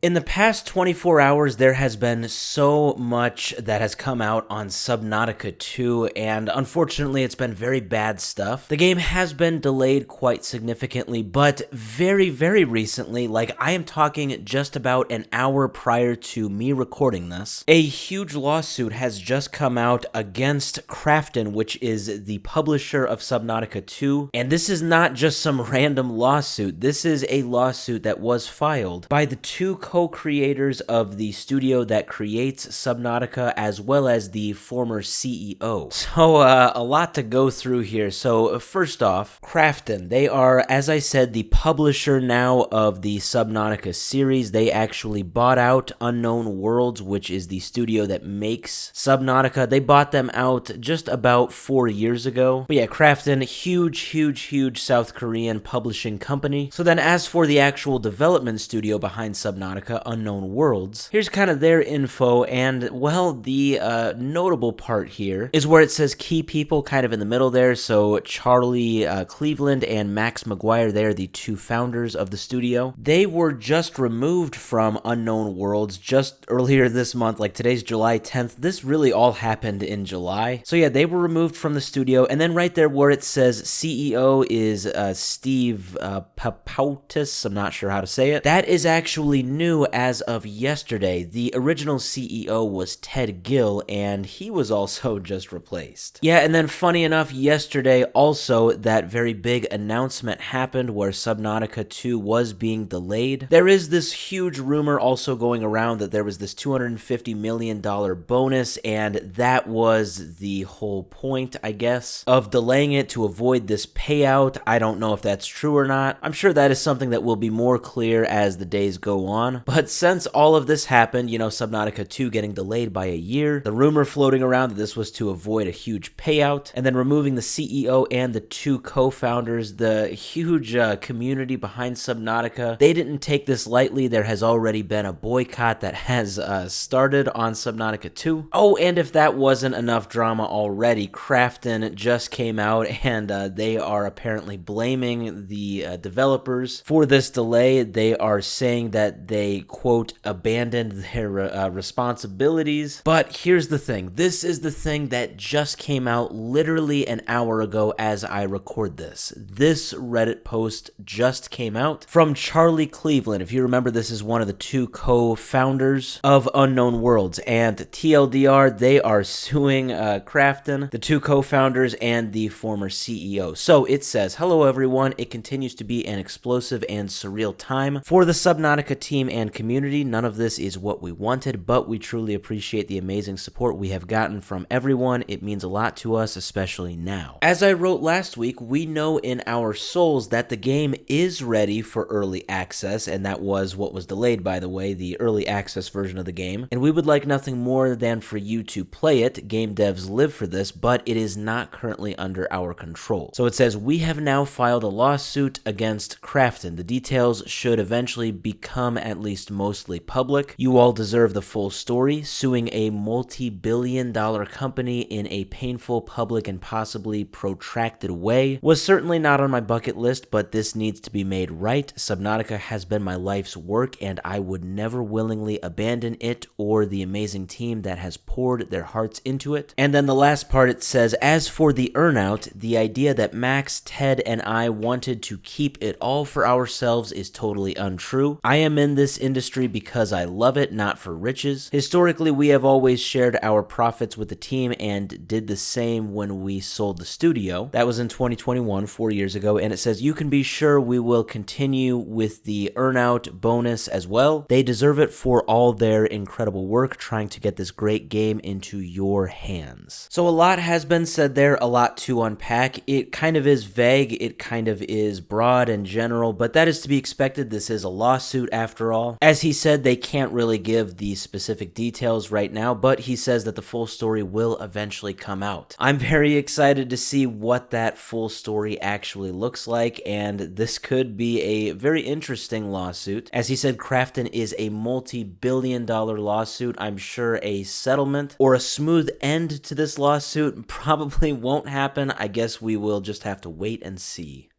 In the past 24 hours, there has been so much that has come out on Subnautica 2, and unfortunately, it's been very bad stuff. The game has been delayed quite significantly, but very, very recently, like I am talking just about an hour prior to me recording this, a huge lawsuit has just come out against Krafton, which is the publisher of Subnautica 2, and this is not just some random lawsuit. This is a lawsuit that was filed by the two co-creators of the studio that creates Subnautica, as well as the former CEO. So a lot to go through here. So first off, Krafton, they are, as I said, the publisher now of the Subnautica series. They actually bought out Unknown Worlds, which is the studio that makes Subnautica. They bought them out just about 4 years ago. But yeah, Krafton, huge South Korean publishing company. So then as for the actual development studio behind Subnautica, Unknown Worlds, here's kind of their info, and well, the notable part here is where it says key people kind of in the middle there. So Charlie Cleveland and Max McGuire, they're the two founders of the studio. They were just removed from Unknown Worlds just earlier this month, like today's July 10th. This really all happened in July. So yeah, they were removed from the studio, and then right there where it says CEO is Steve Papautis, I'm not sure how to say it. That is actually new as of yesterday. The original CEO was Ted Gill, and he was also just replaced. Yeah, and then funny enough, yesterday also that very big announcement happened where Subnautica 2 was being delayed. There is this huge rumor also going around that there was this $250 million bonus, and that was the whole point, I guess, of delaying it to avoid this payout. I don't know if that's true or not. I'm sure that is something that will be more clear as the days go on. But since all of this happened, you know, Subnautica 2 getting delayed by a year, the rumor floating around that this was to avoid a huge payout, and then removing the CEO and the two co-founders, the huge community behind Subnautica, they didn't take this lightly. There has already been a boycott that has started on Subnautica 2. Oh, and if that wasn't enough drama already, Krafton just came out and they are apparently blaming the developers for this delay. They are saying that they, quote, abandoned their responsibilities. But here's the thing. This is the thing that just came out literally an hour ago as I record this. This Reddit post just came out from Charlie Cleveland. If you remember, this is one of the two co-founders of Unknown Worlds. And TLDR, they are suing Krafton, the two co-founders, and the former CEO. So it says, "Hello everyone. It continues to be an explosive and surreal time for the Subnautica team and community. None of this is what we wanted, but we truly appreciate the amazing support we have gotten from everyone. It means a lot to us, especially now." As I wrote last week, we know in our souls that the game is ready for early access, and that was what was delayed, by the way, the early access version of the game. And we would like nothing more than for you to play it. Game devs live for this, but it is not currently under our control. So it says, "We have now filed a lawsuit against Krafton. The details should eventually become at least mostly public. You all deserve the full story. Suing a multi-billion-dollar company in a painful, public, and possibly protracted way was certainly not on my bucket list, but this needs to be made right. Subnautica has been my life's work, and I would never willingly abandon it or the amazing team that has poured their hearts into it." And then the last part, it says, "As for the earnout, the idea that Max, Ted, and I wanted to keep it all for ourselves is totally untrue. I am in this industry because I love it, not for riches. Historically, we have always shared our profits with the team and did the same when we sold the studio." That was in 2021, 4 years ago, and it says, "You can be sure we will continue with the earnout bonus as well. They deserve it for all their incredible work trying to get this great game into your hands." So a lot has been said there, a lot to unpack. It kind of is vague, it kind of is broad and general, but that is to be expected. This is a lawsuit after all. As he said, they can't really give the specific details right now, but he says that the full story will eventually come out. I'm very excited to see what that full story actually looks like, and this could be a very interesting lawsuit. As he said, Krafton is a multi-billion-dollar lawsuit. I'm sure a settlement or a smooth end to this lawsuit probably won't happen. I guess we will just have to wait and see.